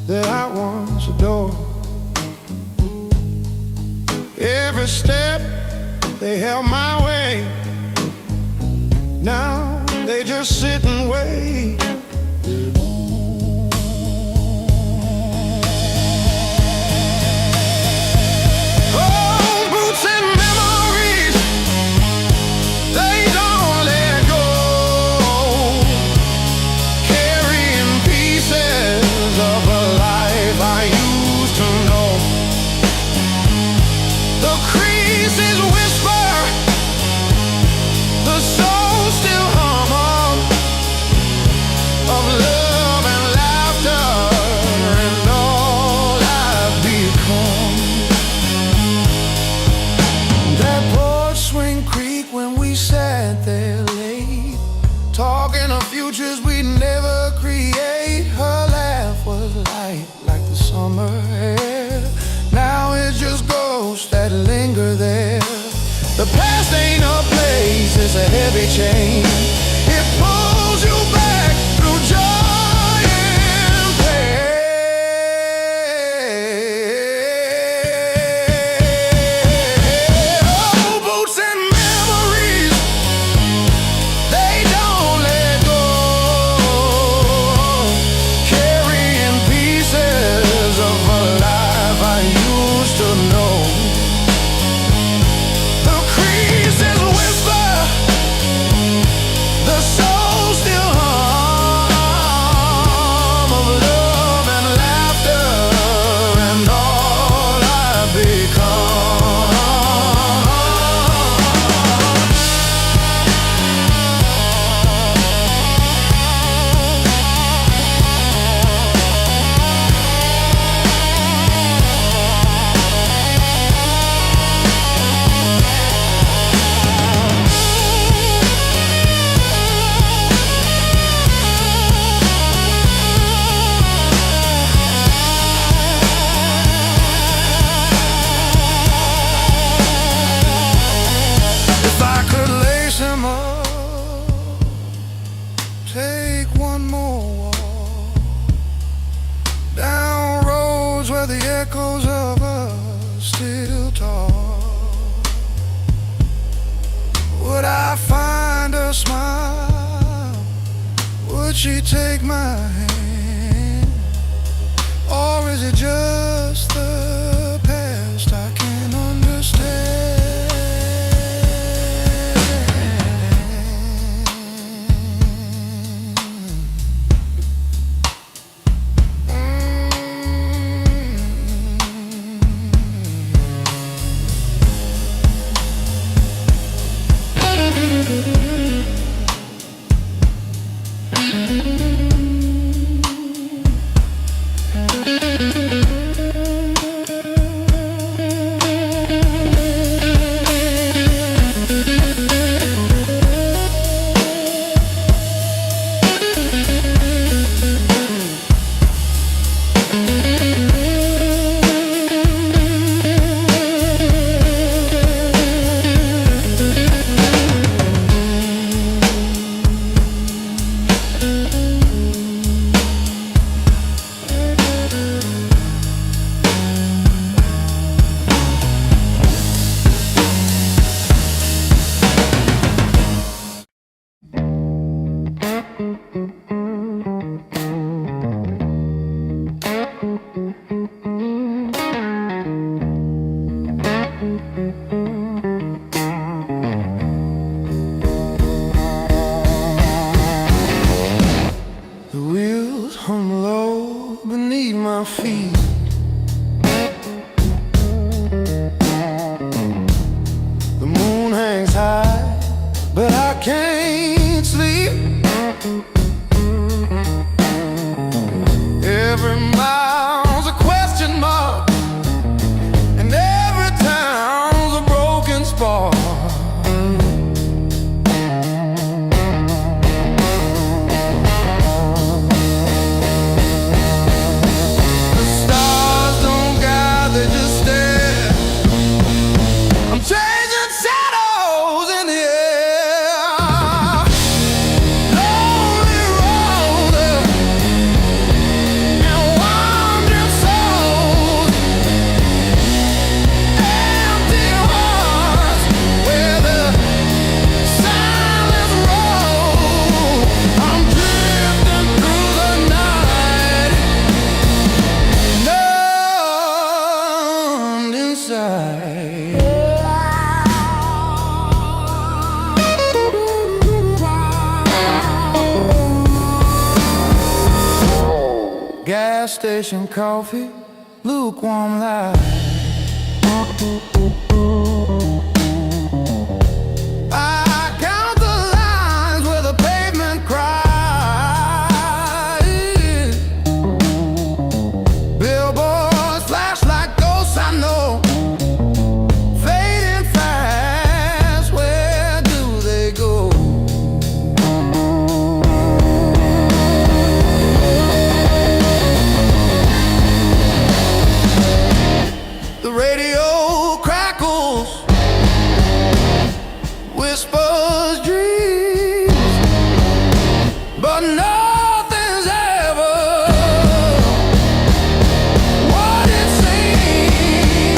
that I once adored. Every step they held my way, now they just sit and wait. Talking of futures we'd never create. Her laugh was light like the summer air. Now it's just ghosts that linger there. The past ain't a place, it's a heavy chain. It pulls you back through joy and pain. Oh, boots and memories, they don't let go, carrying pieces of a life I used to know. The creases whisper, the soul still hum of love and laughter and all I've become. If I could lace him up, take one more walk down roads where the echoes of us still talk, would I find a smile? Would she take my hand? Or is it just the past I can't understand? The wheels hum low beneath my feet. The moon hangs high, but I can't sleep. Every mile's a question mark, and every town's a broken spark. The stars gas station coffee, lukewarm light. I count the lines where the pavement cries. Billboards flash like ghosts I know, fading fast. Where do they go? The radio crackles, whispers dreams, but nothing's ever what it seems.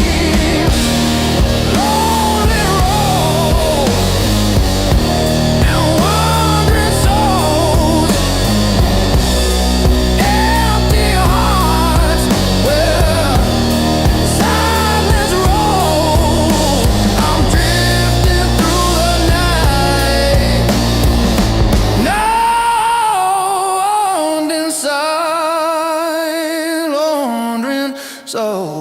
Lonely road and wandering souls, empty hearts where silence rolls. I'm drifting through the night, numbed inside, wandering soul.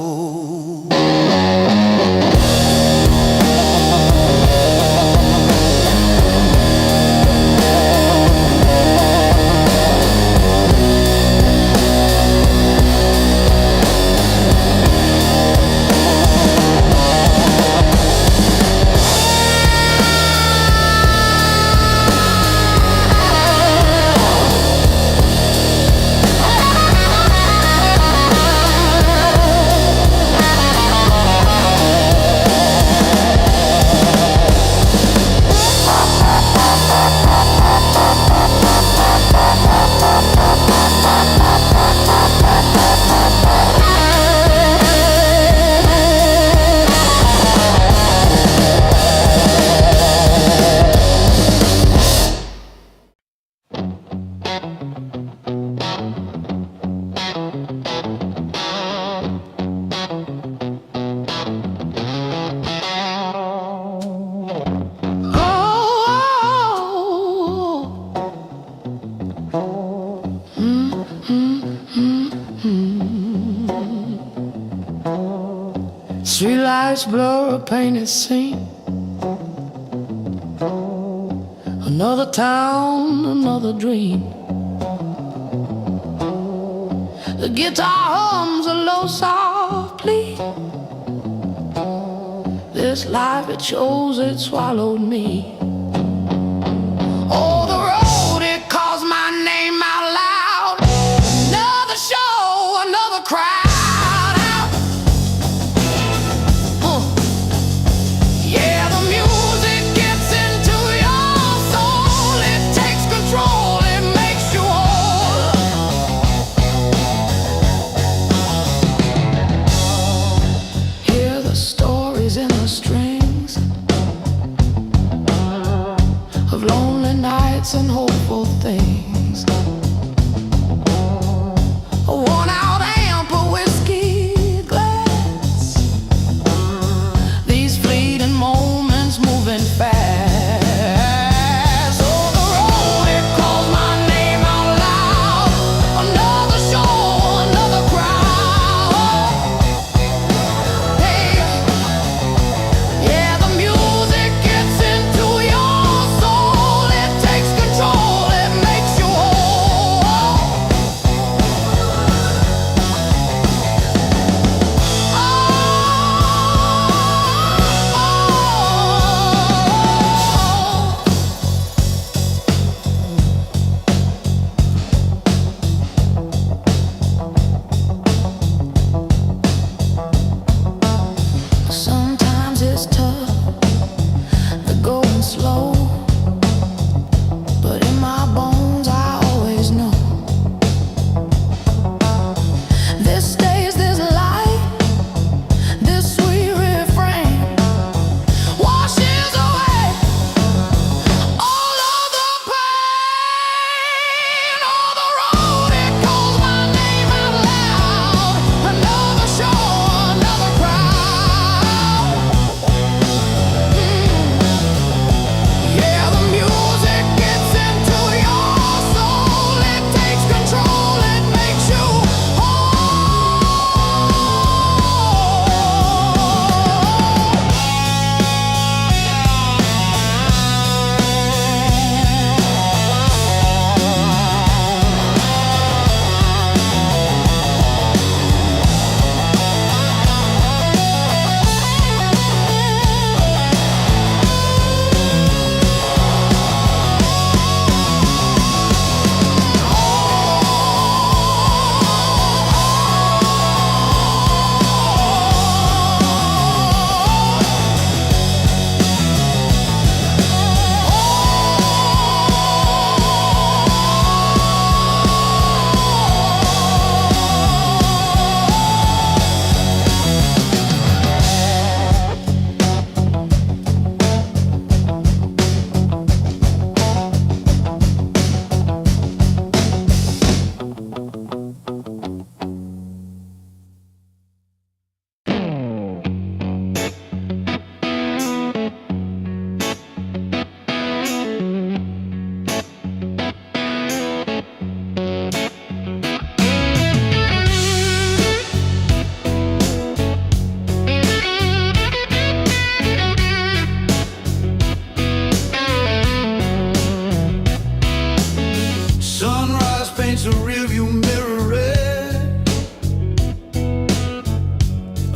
Streetlights blur a painted scene. Another town, another dream. The guitar hums a low, soft plea. This life, it shows it swallowed me. Oh, the road, it calls my name out loud. Another show, another crowd. Yeah, the music gets into your soul. It takes control, it makes you whole. Hear the stories in the strings of lonely nights.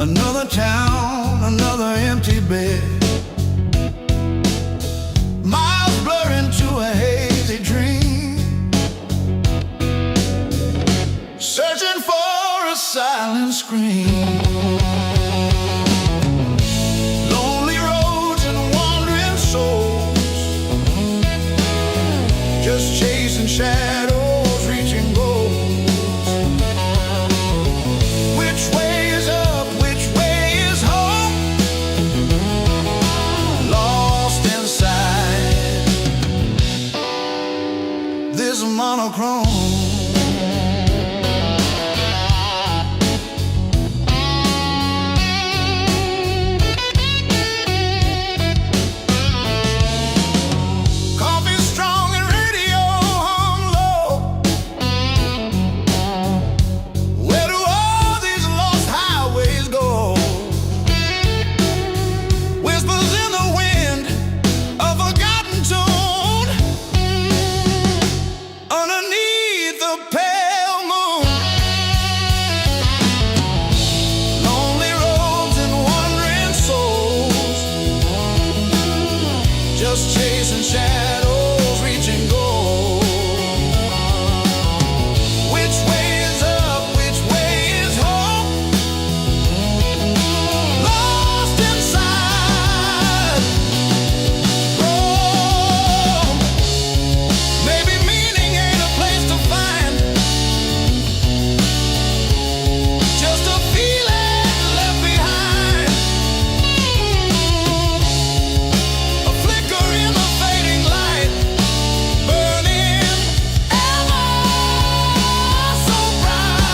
Another town, another empty bed, miles blur into a hazy dream, searching for a silent scream. Lonely roads and wandering souls, just chasing shadows, reaching goals. Which way is up? Which way is home? Lost inside this monochrome. Just chasing shadows, reaching goals. Which way is up? Which way is home? Lost inside Rome. Maybe meaning ain't a place to find, just a feeling left behind. A flicker in the fading light, burning ever so bright.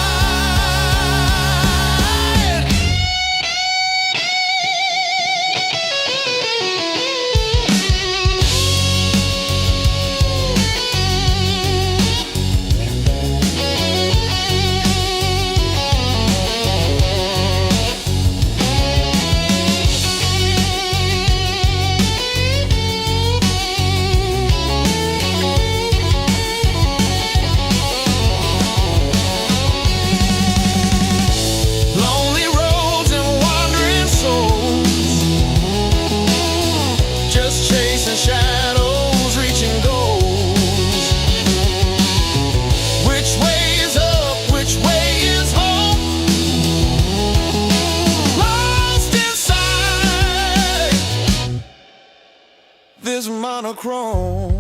Lonely roads and wandering souls, just chasing shadows, reaching goals. Which way is up? Which way is home? Lost inside this monochrome.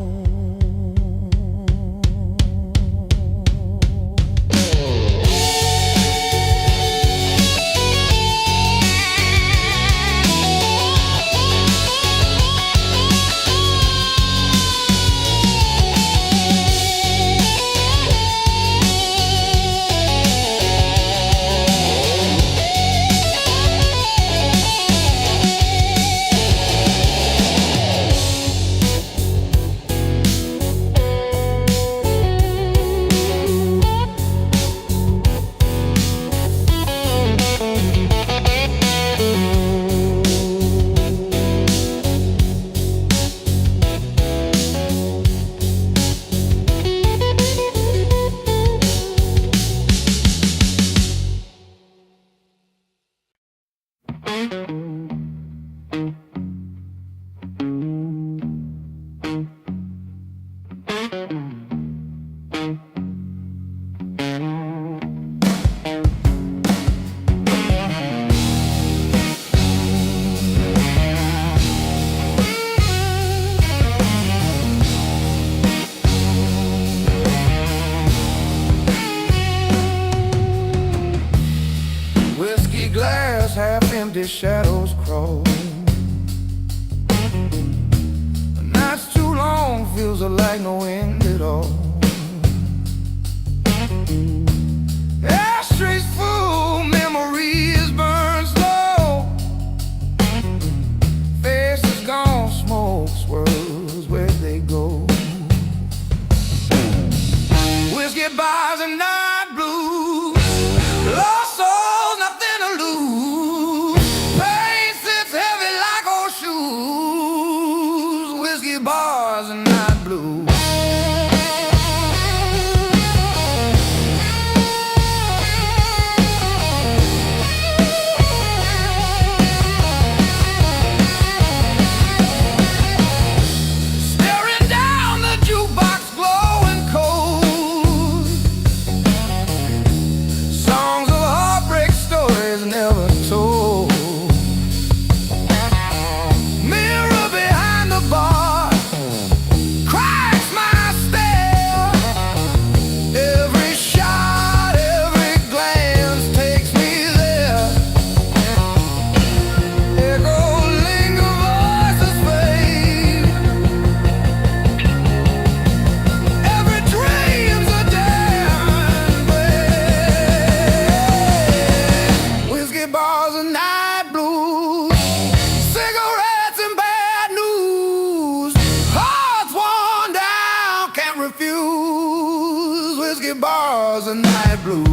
Whiskey glass, half empty, shadows crawl. The night's too long, feels like no end at all. Ashtrays full, memories burn slow. Faces gone, smoke swirls, where'd they go? Whiskey bars and night blues, lost souls, nothing to lose. Pain sits heavy like old shoes. Whiskey bars and night blues. bars and night blues, cigarettes and bad news. Hearts worn down, can't refuse. Whiskey bars and night blues.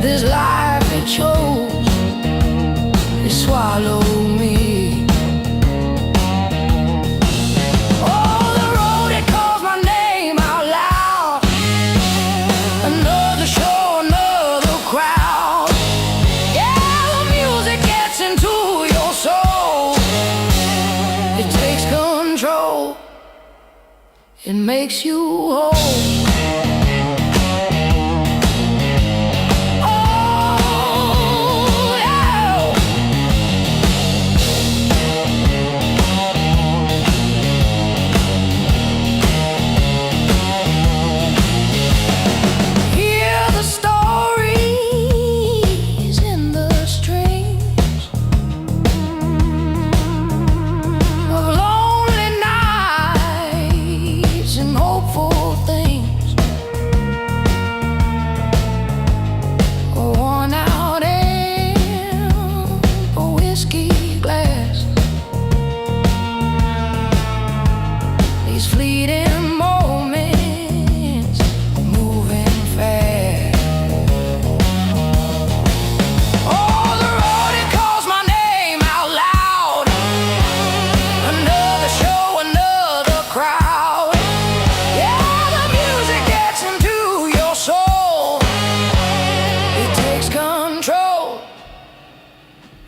This life it chose to swallow me. Oh, the road it calls my name out loud. Another show, another crowd. Yeah, the music gets into your soul. It takes control. It makes you whole.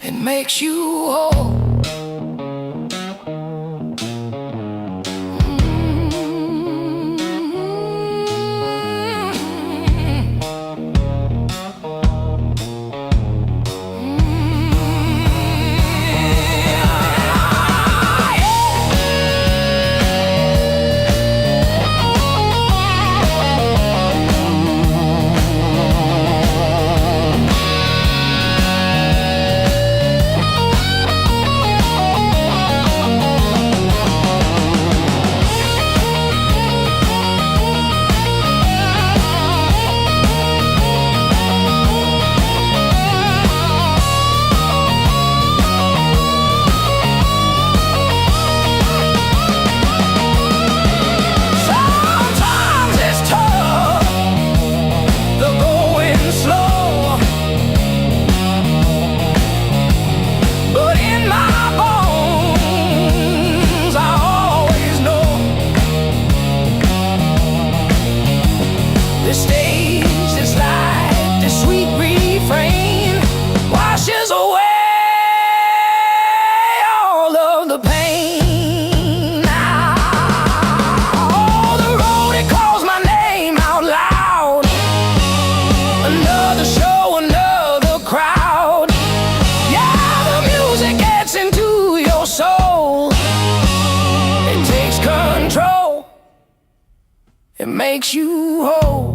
It makes you whole. the stage, this light, this sweet refrain washes away all of the pain. Now, oh, the road, it calls my name out loud. Another show, another crowd. Yeah, the music gets into your soul. It takes control. It makes you whole.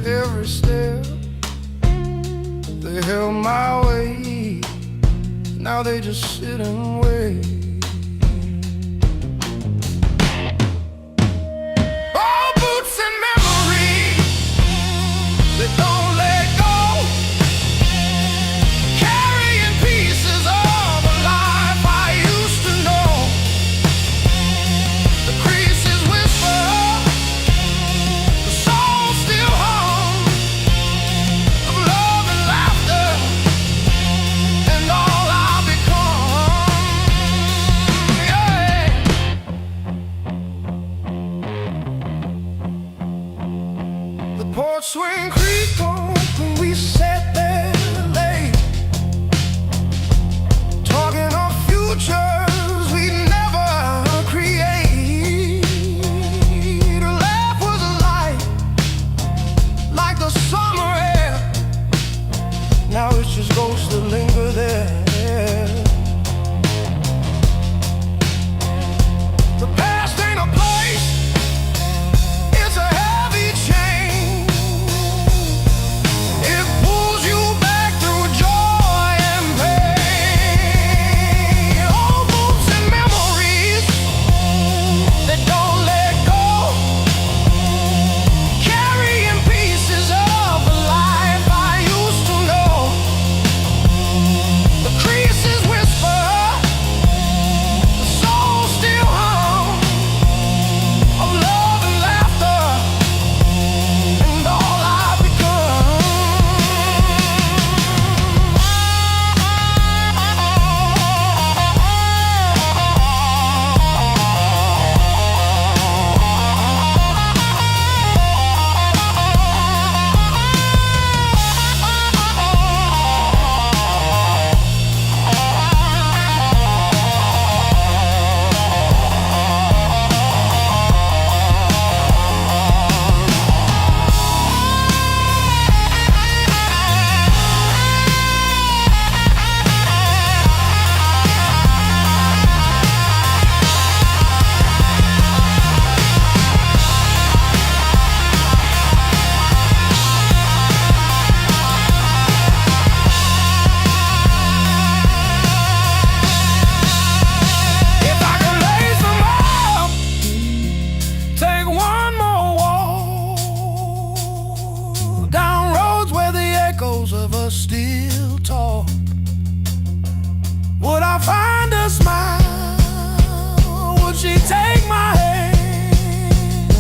Every step they held my way, now they just sit and wait. All boots and memories, they don't let go, carrying pieces of a life I used to know. The creases whisper, the soul still hums of love and laughter, and all I've become. I find a smile? Would she take my hand?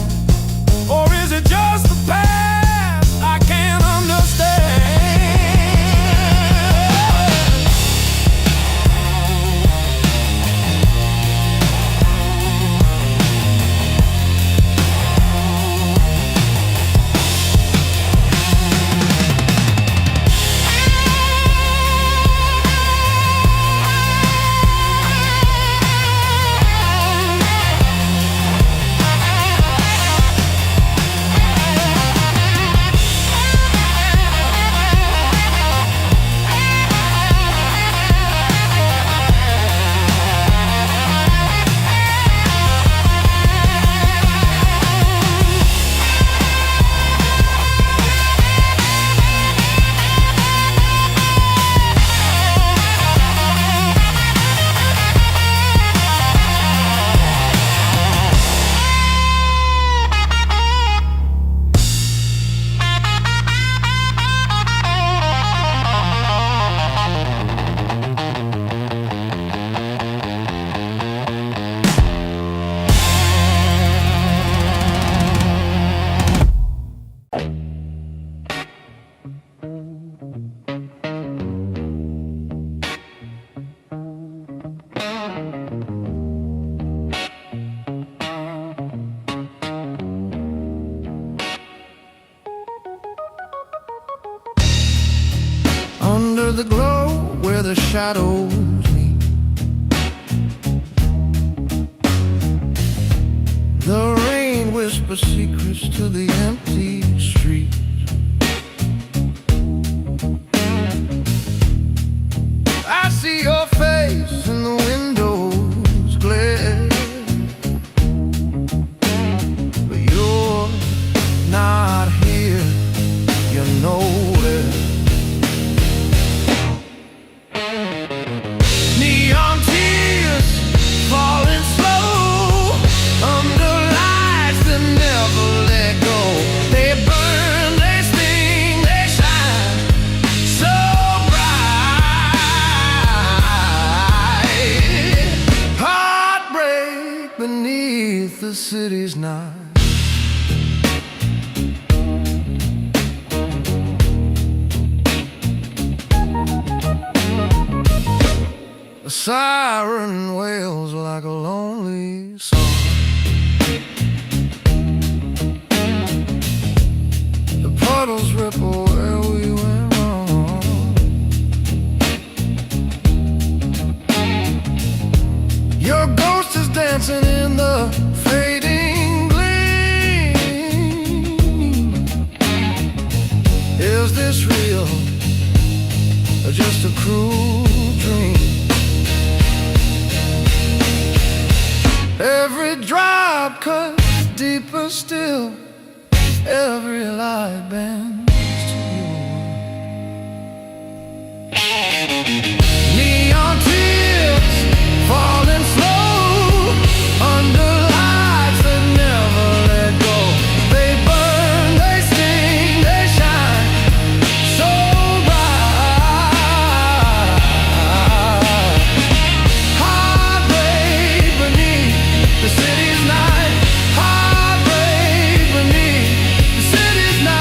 Or is it just the past I can't understand? Under the glow where the shadows meet, the rain whispers secrets to the empty street. I see your face in the window's glare, but you're not here, you're nowhere. Neon tears falling slow under lights that never let go. They burn, they sting, they shine so bright. Heartbreak beneath the city's night. A siren wails like a lonely song. The puddles ripple where we went wrong. Your ghost is dancing in the fading gleam. Is this real or just a cruel dream? Every drop cuts deeper still, every light bends to you. Neon tears falling slow under lights that never let go. They burn, they sting, they shine so bright. Heartbreak beneath the city's night. Heartbreak beneath the city's night.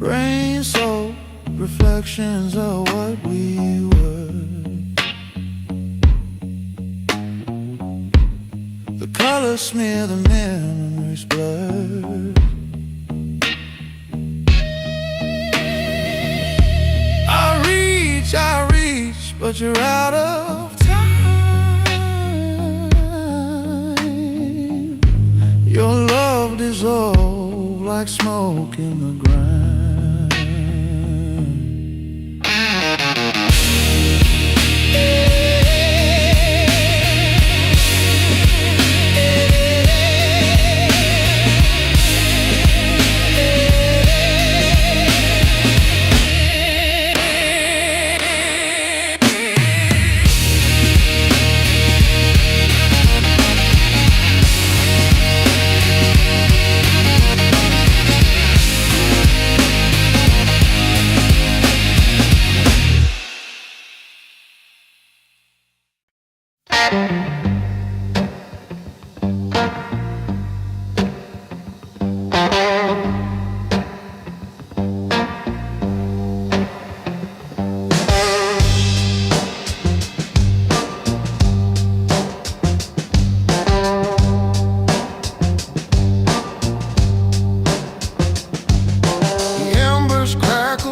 Rain soaked reflections of what we were. The colors smear the memories blurred. I reach, but you're out of time. dissolve like smoke in the ground.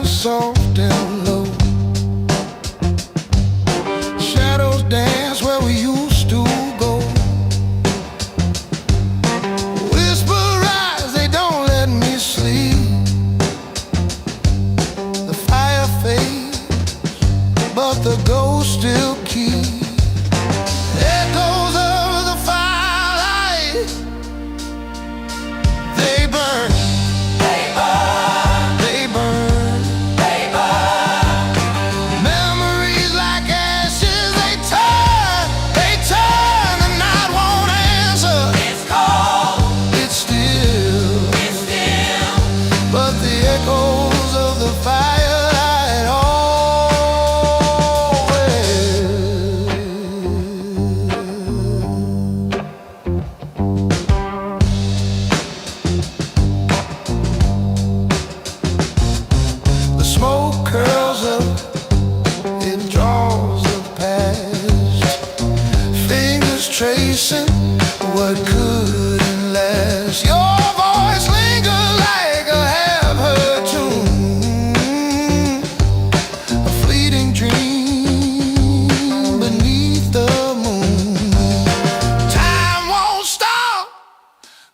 Soft and low, shadows dance where we used to go. Whisper eyes, they don't let me sleep. The fire fades, but the ghost still keeps. Echoes of the firelight, they burn. Tracing what couldn't last. Your voice lingers like a half-heard tune, a fleeting dream beneath the moon. Time won't stop,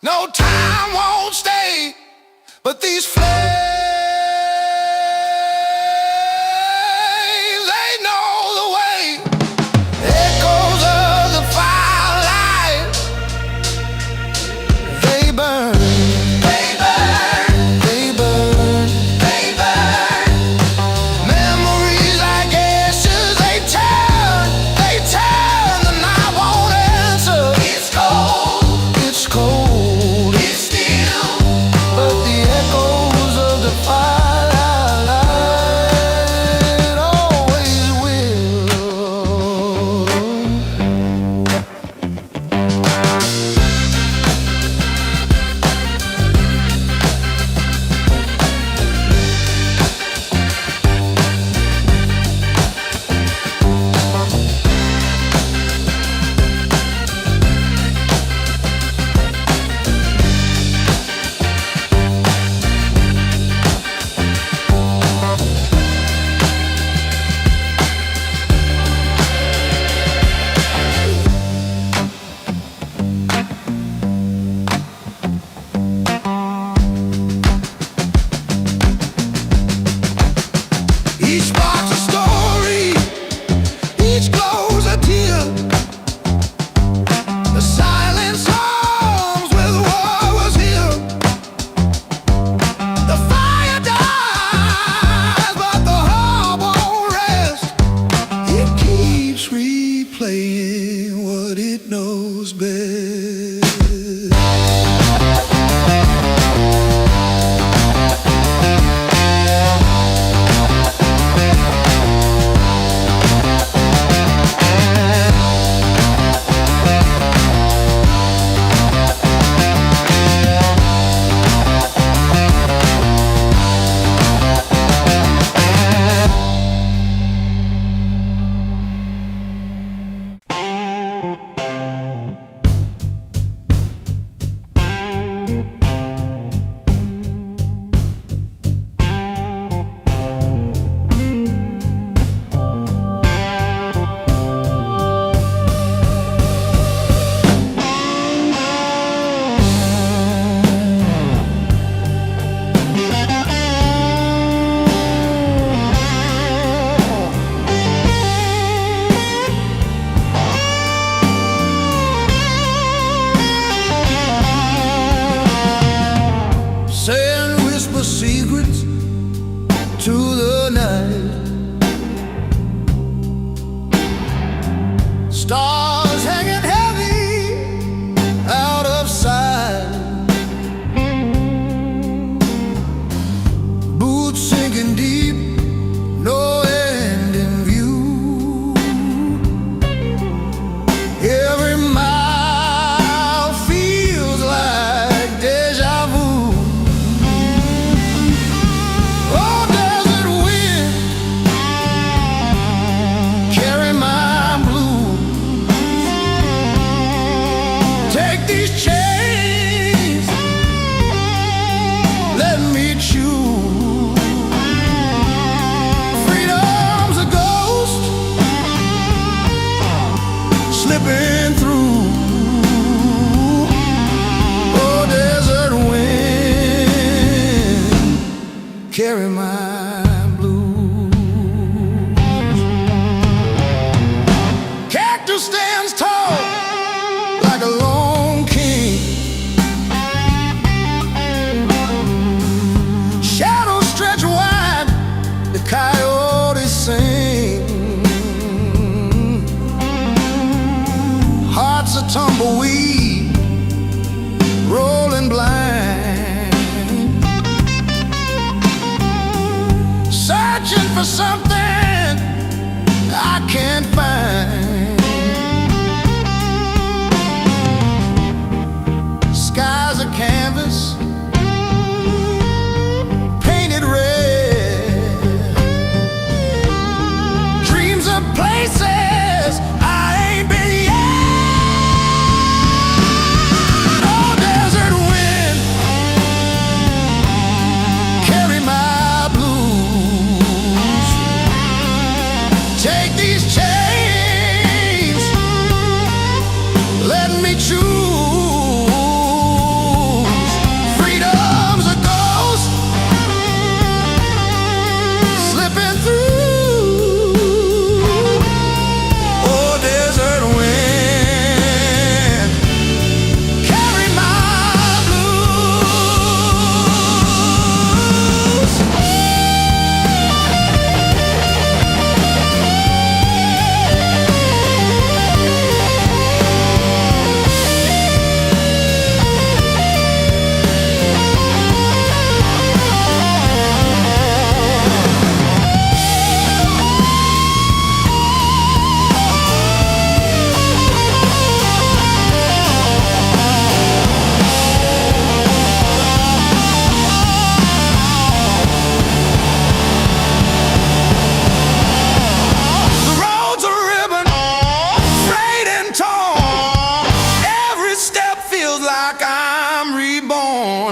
no time won't stay, but these flames, they know the way. Echoes of the fire, playing what it knows best. chains, let me choose. Freedom's a ghost slipping through. Oh, desert wind, carry my stands tall like a lone king. Shadows stretch wide, the coyotes sing. Hearts a tumbleweed, rolling blind, searching for something I can't find. Sky's a canvas painted red, dreams of places I ain't been yet. Oh, desert wind, carry my blues. Take these chains, let me choose.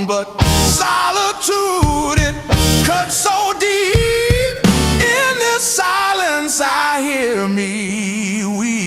But solitude, it cuts so deep. In this silence I hear me weep.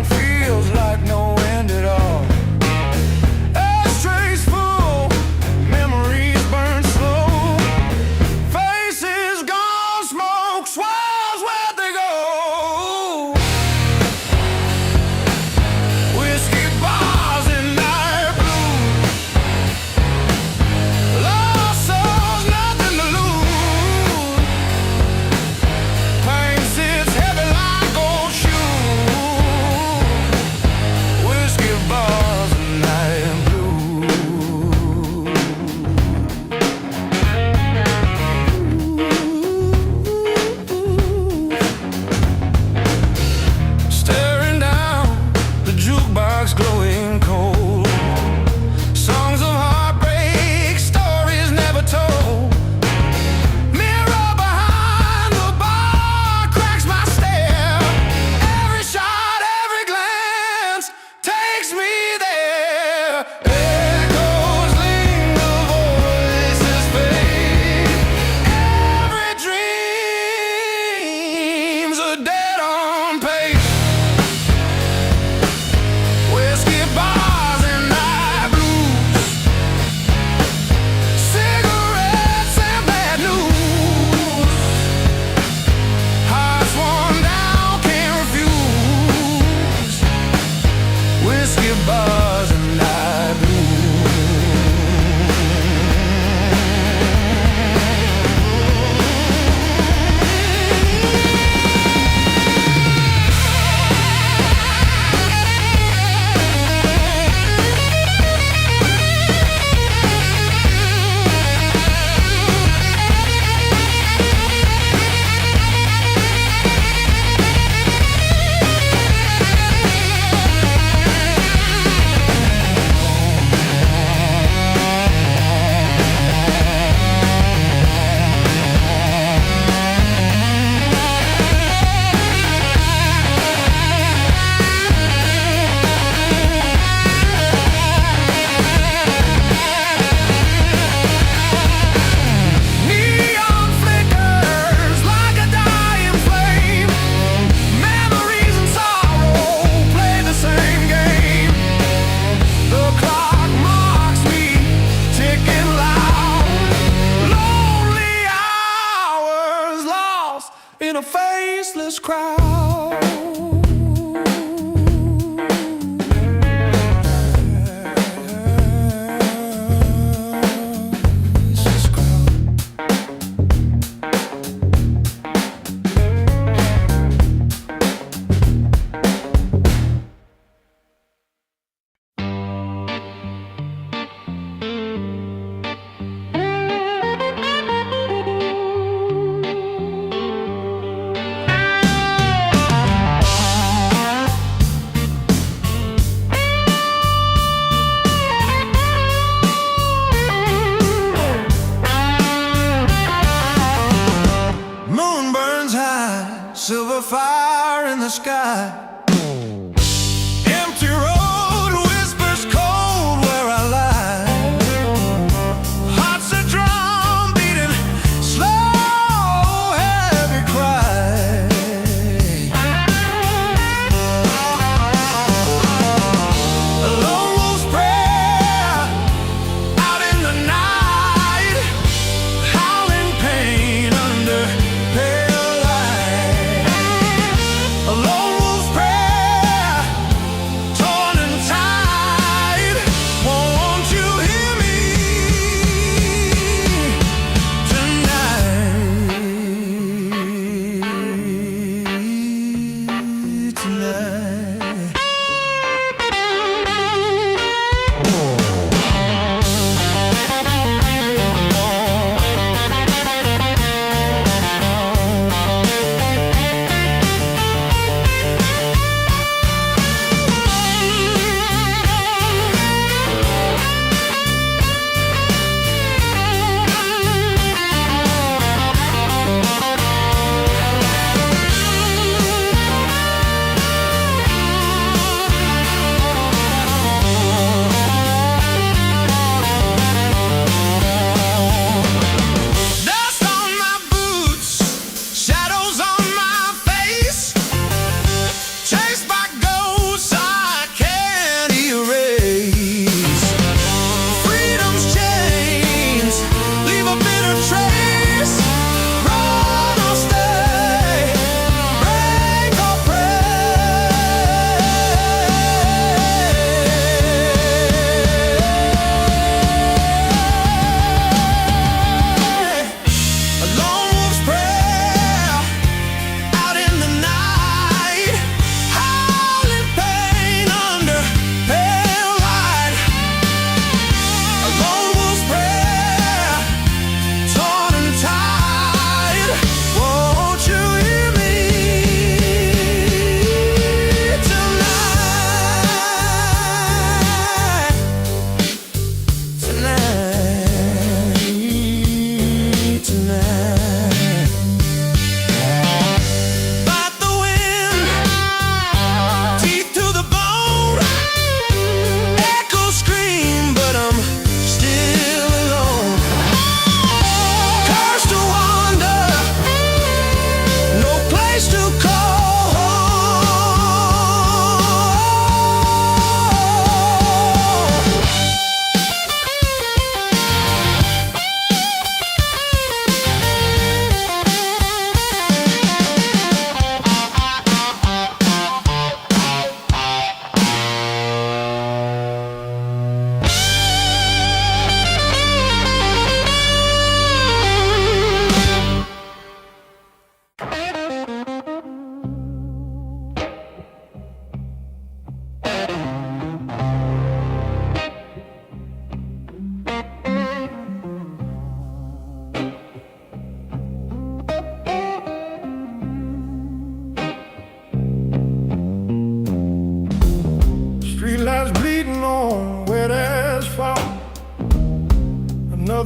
Feels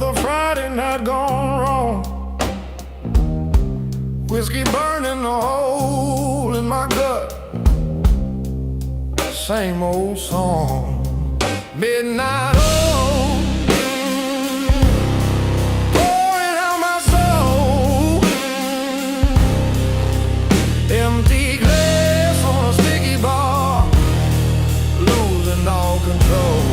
Another Friday night gone wrong. Whiskey burning a hole in my gut. Same old song. Midnight oil, pouring out my soul. Empty glass on a sticky bar, losing all control.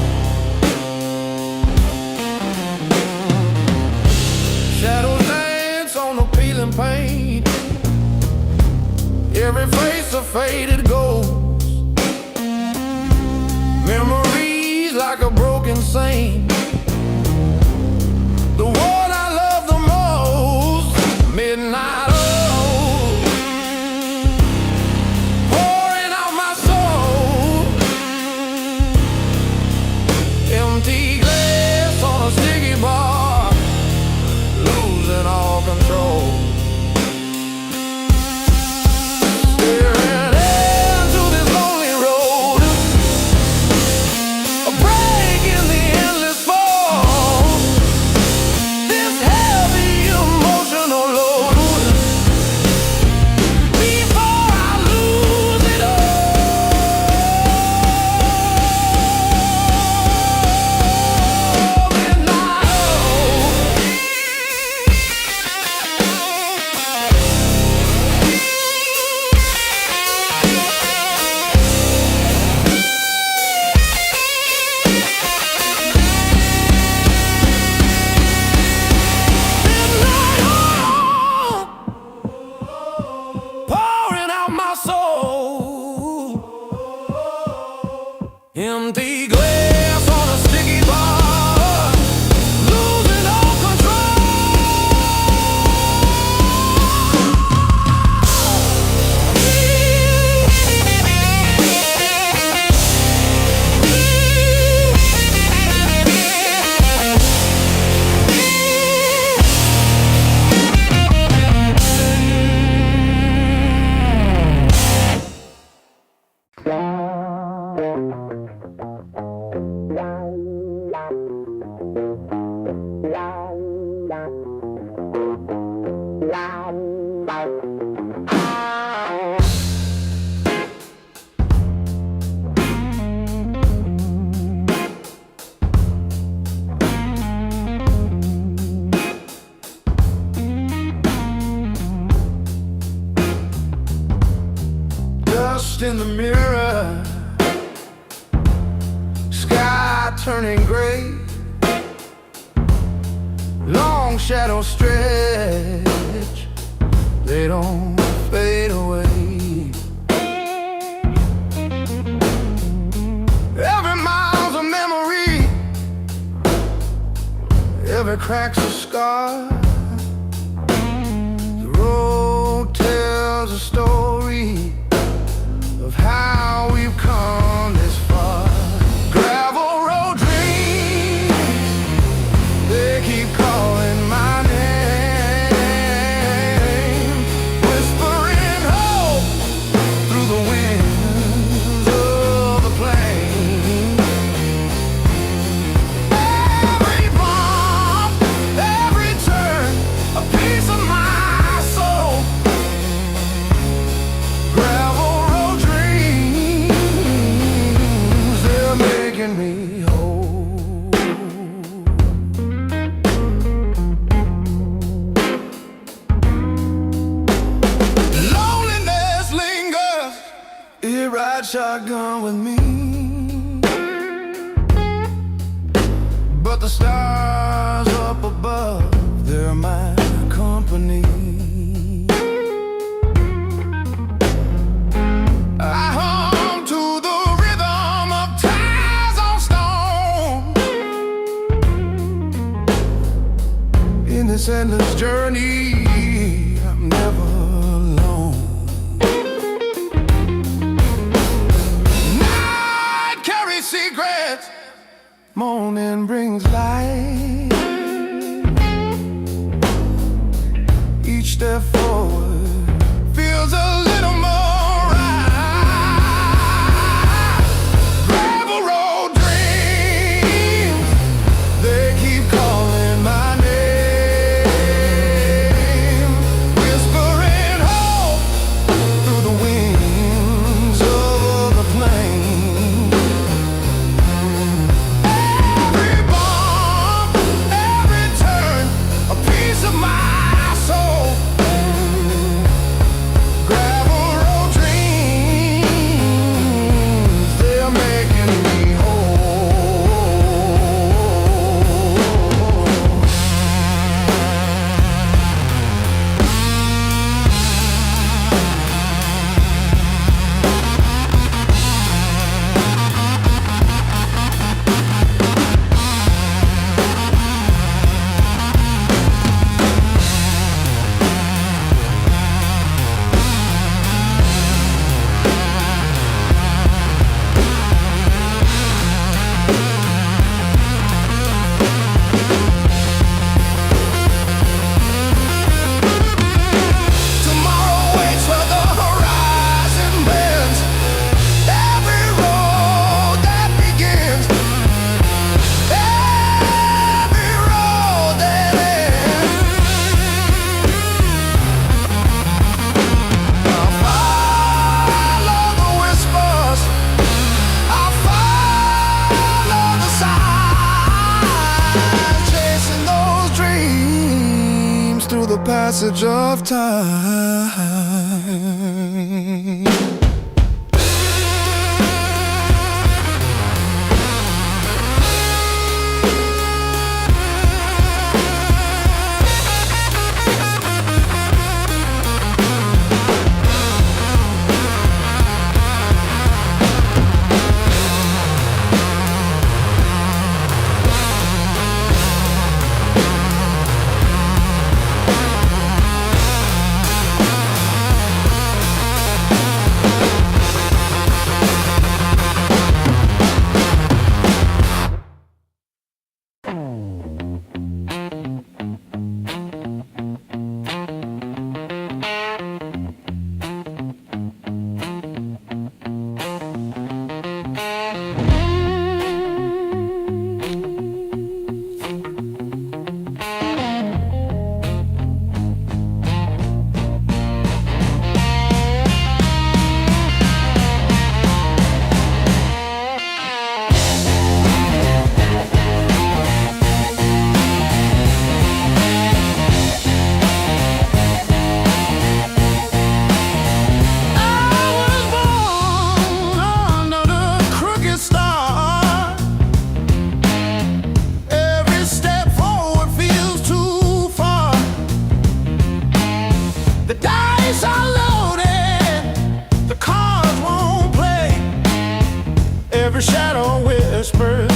Shadows dance on the peeling paint. Every face a faded ghost. Memories like a broken saint. The one I love the most. Midnight oil, pouring out my soul. Empty glass on a sticky bar, losing all control. Empty glass on a sticky bar, losing all dust in the mirror, sky turning gray, long shadows stretch, they don't fade away. Every mile's a memory, every crack's a scar. The road tells a story of how we've come this far. Gravel road dreams, they keep calling my name, whispering hope through the winds of the plain. Every bump, every turn, a piece of my soul. Gravel road dreams, they're making me whole. Loneliness lingers, it rides shotgun with me, but the stars up above, they're my company. I hum to the rhythm of ties on stone. In this endless journey, I'm never alone. Night carries secrets, morning brings light. Each step forward feels a little more right. Gravel road dreams, they keep calling my passage of time. Every shadow whispers